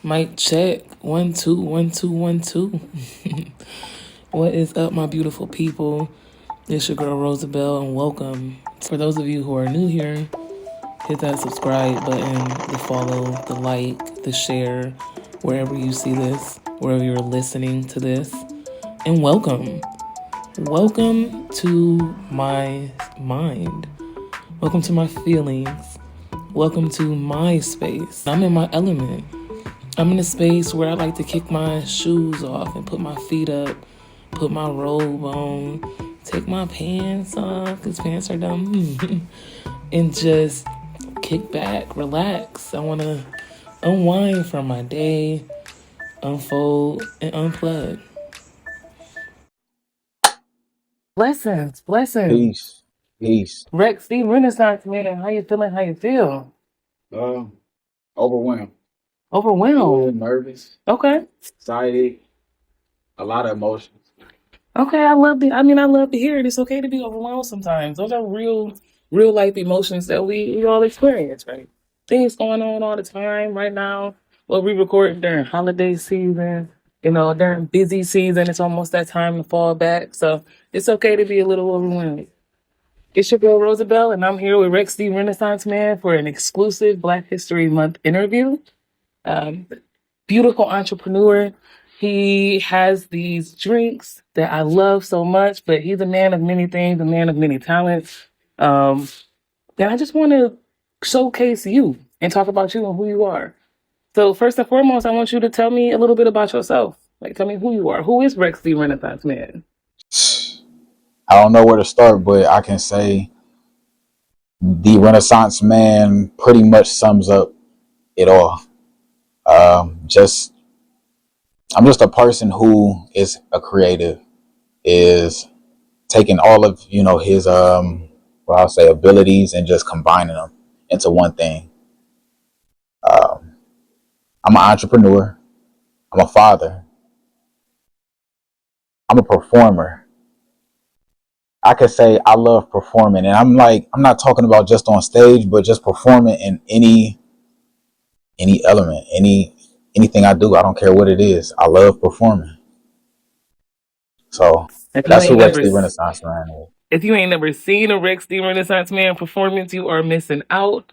Mic check. 1 2 1 2 1 2. What is up, my beautiful people? It's your girl Rosabelle, and welcome. For those of you who are new here, hit that subscribe button, the follow, the like, the share, wherever you see this, wherever you're listening to this. And welcome. Welcome to my mind. Welcome to my feelings. Welcome to my space. I'm in my element. I'm in a space where I like to kick my shoes off and put my feet up, put my robe on, take my pants off, because pants are dumb, and just kick back, relax. I want to unwind from my day, unfold, and unplug. Blessings, blessings. Peace. Peace. Wrexx The Renaissance Man, how you feeling? How you feel? Overwhelmed. Overwhelmed. Nervous. Okay. Excited. A lot of emotions. Okay, I love to hear it. It's okay to be overwhelmed sometimes. Those are real life emotions that we all experience, right? Things going on all the time right now. Well, we record during holiday season, during busy season. It's almost that time to fall back. So it's okay to be a little overwhelmed. It's your girl Rosabelle, and I'm here with Wrexx The Renaissance Man for an exclusive Black History Month interview. Beautiful entrepreneur. He has these drinks that I love so much, but he's a man of many things, a man of many talents. And I just want to showcase you and talk about you and who you are. So first and foremost, I want you to tell me a little bit about yourself. Like, tell me who you are. Who is Wrexx The Renaissance Man? I don't know where to start, but I can say the Renaissance Man pretty much sums up it all. I'm just a person who is a creative, is taking all of, his, I'll say abilities and just combining them into one thing. I'm an entrepreneur. I'm a father. I'm a performer. I could say I love performing, and I'm not talking about just on stage, but just performing in any element, anything I do. I don't care what it is. I love performing. So If you that's who ain't Wrexx never The Renaissance Man is. if you ain't never seen a Wrexx The Renaissance Man performance, you are missing out.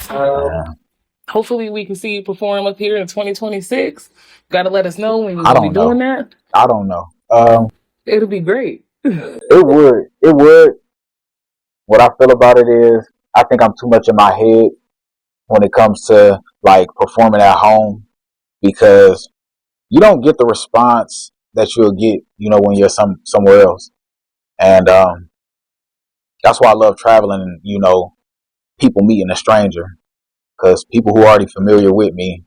Man, Hopefully we can see you perform up here in 2026. Gotta let us know when you're I gonna be don't doing know. that. I don't know. It'll be great. It would. It would. What I feel about it is, I think I'm too much in my head when it comes to like performing at home, because you don't get the response that you'll get, when you're somewhere else. And that's why I love traveling and, people meeting a stranger, because people who are already familiar with me,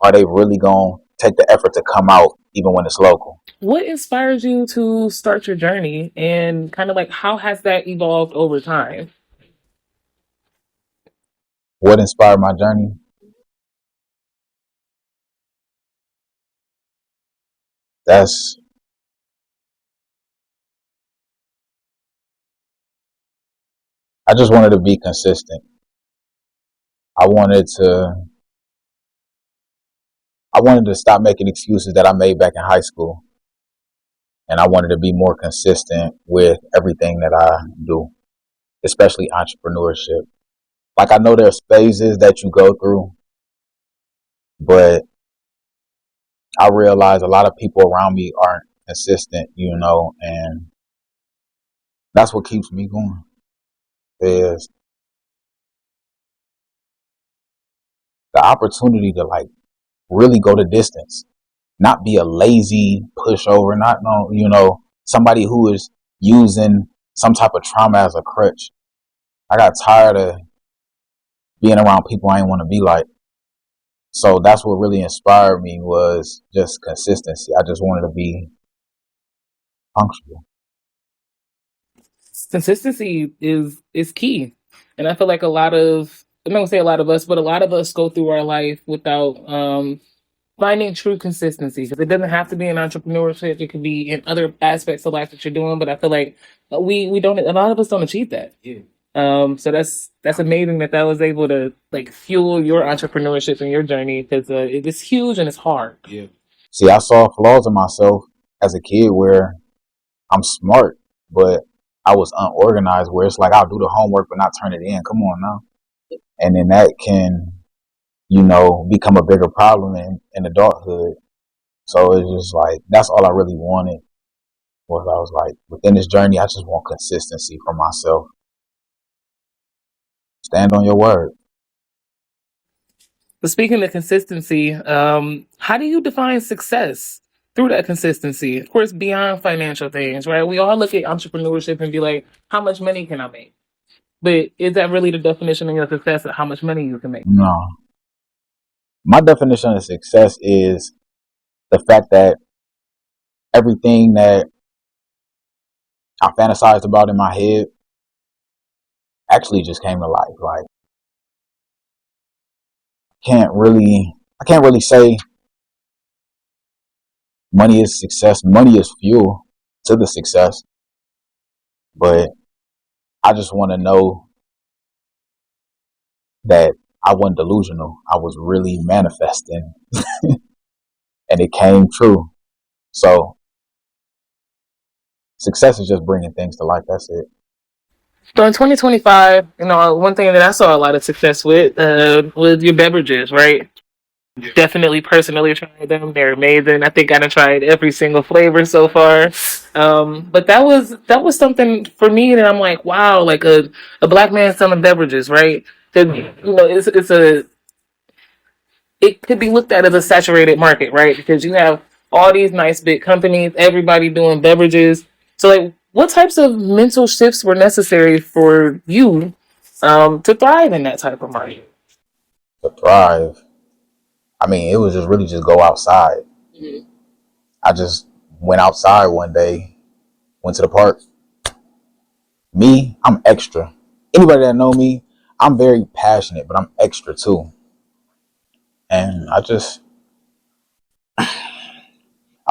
are they really going to take the effort to come out even when it's local? What inspires you to start your journey, and kind of like how has that evolved over time? What inspired my journey? That's I just wanted to be consistent. I wanted to I wanted to stop making excuses that I made back in high school, and I wanted to be more consistent with everything that I do, especially entrepreneurship. Like, I know there's phases that you go through, but I realize a lot of people around me aren't consistent, and that's what keeps me going. Is the opportunity to like really go the distance, not be a lazy pushover, not no, somebody who is using some type of trauma as a crutch. I got tired of being around people I didn't want to be like. So that's what really inspired me, was just consistency. I just wanted to be punctual. Consistency is key, and I feel like I'm not gonna say a lot of us, but a lot of us go through our life without finding true consistency, because it doesn't have to be in entrepreneurship. It could be in other aspects of life that you're doing, but I feel like we don't. A lot of us don't achieve that. So that's amazing that was able to like fuel your entrepreneurship and your journey because it is huge and it's hard. Yeah. See, I saw flaws in myself as a kid where I'm smart, but I was unorganized. Where it's like I'll do the homework but not turn it in. Come on now, and then that can, become a bigger problem in adulthood. So it's just like that's all I really wanted. Was I was like within this journey, I just want consistency for myself. Stand on your word. But speaking of consistency, how do you define success through that consistency? Of course, beyond financial things, right? We all look at entrepreneurship and be like, how much money can I make? But is that really the definition of your success of how much money you can make? No, my definition of success is the fact that everything that I fantasized about in my head actually just came to life. Like I can't really say money is success. Money is fuel to the success, but I just want to know that I wasn't delusional. I was really manifesting and it came true. So success is just bringing things to life. That's it. So in 2025, one thing that I saw a lot of success with was your beverages, right? Definitely personally tried them. They're amazing. I think I done tried every single flavor so far. But that was something for me that I'm like, wow, like a black man selling beverages, right? That, it could be looked at as a saturated market, right? Because you have all these nice big companies, everybody doing beverages. So like what types of mental shifts were necessary for you to thrive in that type of market? To thrive, I mean, it was just really just go outside. Mm-hmm. I just went outside one day, went to the park. Me, I'm extra. Anybody that know me, I'm very passionate, but I'm extra too. And I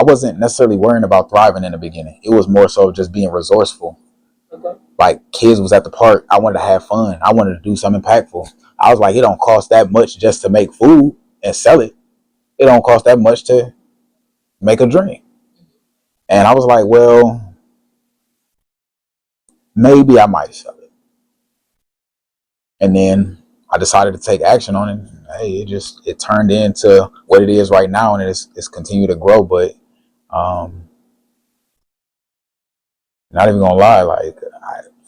wasn't necessarily worrying about thriving in the beginning. It was more so just being resourceful. Okay. Like kids was at the park, I wanted to have fun. I wanted to do something impactful. I was like, it don't cost that much just to make food and sell it. It don't cost that much to make a drink. And I was like, well, maybe I might sell it. And then I decided to take action on it. Hey, it turned into what it is right now, and it's continued to grow. But not even gonna lie, like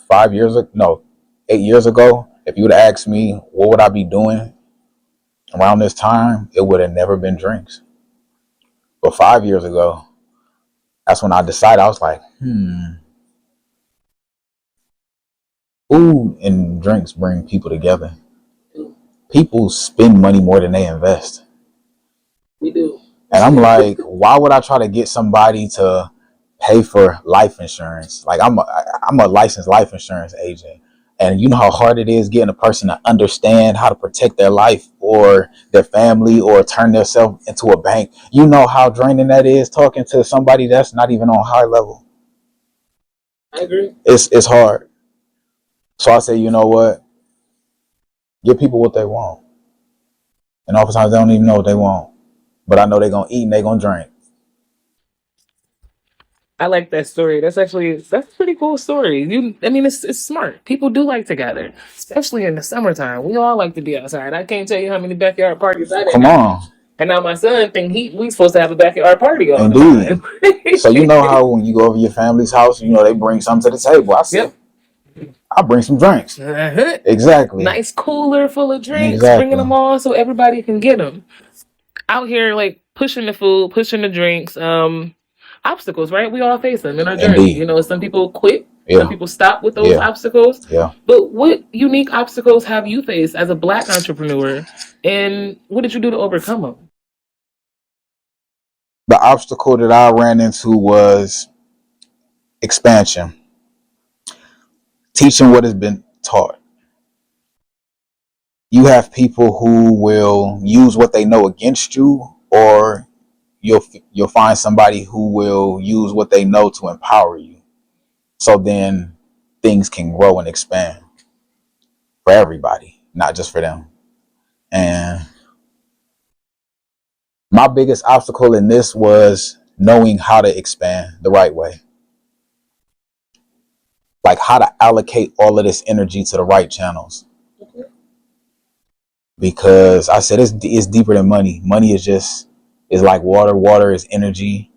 5 years ago, no, 8 years ago, if you would have asked me what would I be doing around this time, it would have never been drinks. But 5 years ago, that's when I decided. I was like, food and drinks bring people together. People spend money more than they invest. We do. And I'm like, why would I try to get somebody to pay for life insurance? Like I'm a licensed life insurance agent. And you know how hard it is getting a person to understand how to protect their life or their family or turn themselves into a bank. You know how draining that is talking to somebody that's not even on high level. I agree. It's hard. So I say, you know what? Give people what they want. And oftentimes they don't even know what they want. But I know they're going to eat and they're going to drink. I like that story. That's a pretty cool story. I mean, it's smart. People do like to gather, especially in the summertime. We all like to be outside. I can't tell you how many backyard parties I did. Come on. And now my son think we supposed to have a backyard party all Indeed. the time. So you know how when you go over your family's house, they bring something to the table. I said, yep. I'll bring some drinks. Uh-huh. Exactly. Nice cooler full of drinks, exactly. Bringing them all so everybody can get them. Out here, like pushing the food, pushing the drinks, obstacles, right? We all face them in our journey. Indeed. Some people quit. Yeah. Some people stop with those obstacles. Yeah. But what unique obstacles have you faced as a Black entrepreneur, and what did you do to overcome them? The obstacle that I ran into was expansion. Teaching what has been taught. You have people who will use what they know against you, or you'll find somebody who will use what they know to empower you. So then things can grow and expand. for everybody, not just for them. And my biggest obstacle in this was knowing how to expand the right way. Like how to allocate all of this energy to the right channels. Because I said it's deeper than money. Money is like water. Water is energy,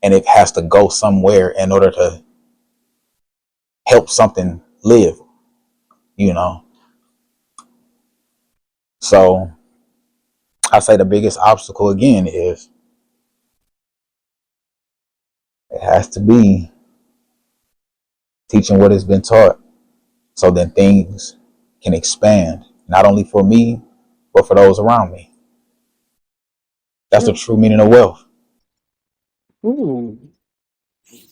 and it has to go somewhere in order to help something live, you know. So I say the biggest obstacle again is it has to be teaching what has been taught, so then things can expand, not only for me, but for those around me. That's the true meaning of wealth. Ooh.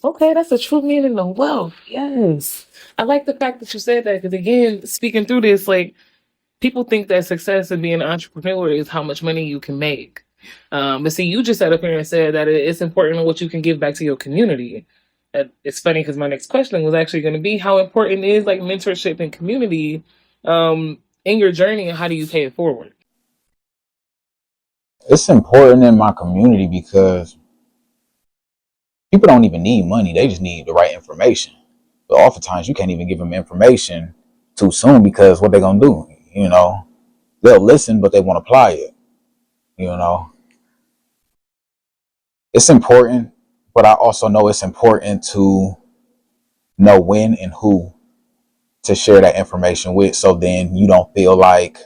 Okay, that's a true meaning of wealth. Yes. I like the fact that you said that because, again, speaking through this, like, people think that success in being an entrepreneur is how much money you can make. But see, you just sat up here and said that it's important what you can give back to your community. It's funny because my next question was actually going to be how important is like mentorship and community in your journey, and how do you pay it forward? It's important in my community because people don't even need money. They just need the right information. But oftentimes you can't even give them information too soon because what they're going to do, you know, they'll listen, but they won't apply it. You know, it's important, but I also know it's important to know when and who to share that information with. So then you don't feel like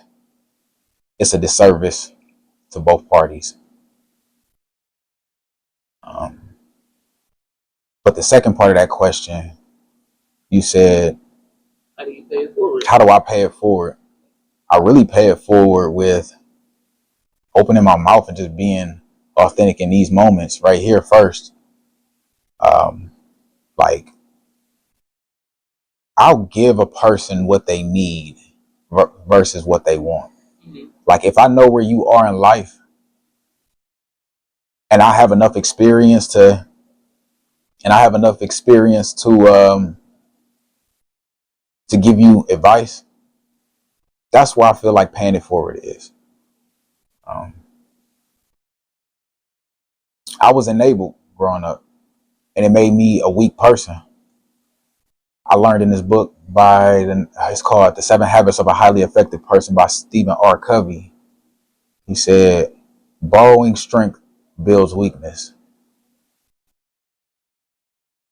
it's a disservice to both parties. Um, but the second part of that question, you said, How do you pay it forward? how do I pay it forward? I really pay it forward with opening my mouth and just being authentic in these moments right here first. Um, like I'll give a person what they need versus what they want. Mm-hmm. Like if I know where you are in life and I have enough experience to, to give you advice, that's why I feel like paying it forward is. Um, I was enabled growing up, and it made me a weak person. I learned in this book it's called The 7 Habits of a Highly Effective Person by Stephen R. Covey. He said, borrowing strength builds weakness.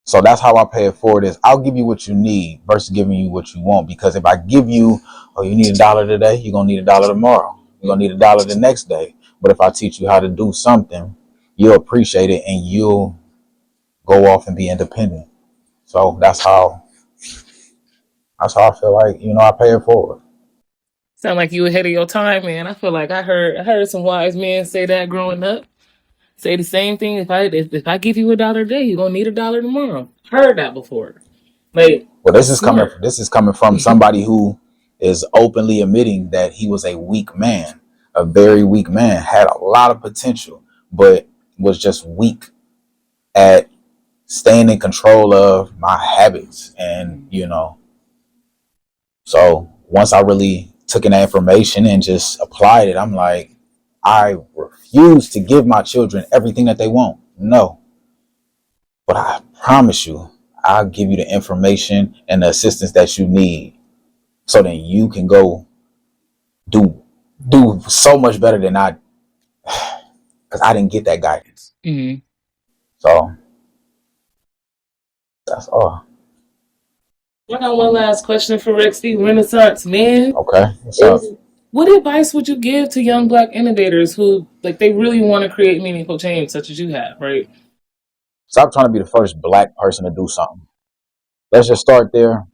So that's how I pay it forward is I'll give you what you need versus giving you what you want. Because if I give you, oh, you need $1 today, you're going to need $1 tomorrow. You're going to need $1 the next day. But if I teach you how to do something, you'll appreciate it and you'll go off and be independent. So that's how I feel like, I pay it forward. Sound like you ahead of your time, man. I feel like I heard some wise men say that growing up. Say the same thing. If I give you $1 a day, you're gonna need $1 tomorrow. Heard that before. Like Well, that's smart. this is coming from somebody who is openly admitting that he was a weak man, a very weak man, had a lot of potential, but was just weak at staying in control of my habits. And, so once I really took in that information and just applied it, I'm like, I refuse to give my children everything that they want. No. But I promise you, I'll give you the information and the assistance that you need so then you can go do so much better than I, because I didn't get that guidance. Mm-hmm. So that's all. I got one last question for Wrexx The Renaissance Man. Okay. What's up? What advice would you give to young Black innovators who like they really want to create meaningful change, such as you have, right? Stop trying to be the first Black person to do something. Let's just start there.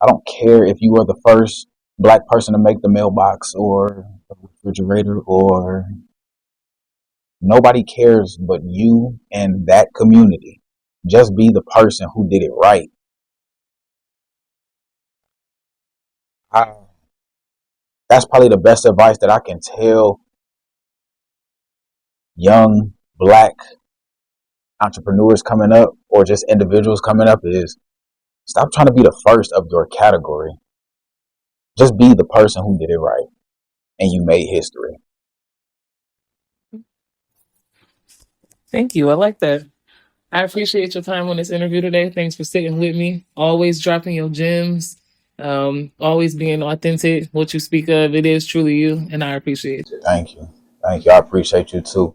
I don't care if you are the first Black person to make the mailbox or the refrigerator, or nobody cares but you and that community. Just be the person who did it right. I, that's probably the best advice that I can tell young Black entrepreneurs coming up or just individuals coming up is stop trying to be the first of your category. just be the person who did it right, and you made history. Thank you. I like that. I appreciate your time on this interview today. Thanks for sitting with me. Always dropping your gems. Always being authentic. What you speak of, it is truly you, and I appreciate it. Thank you. Thank you. I appreciate you too.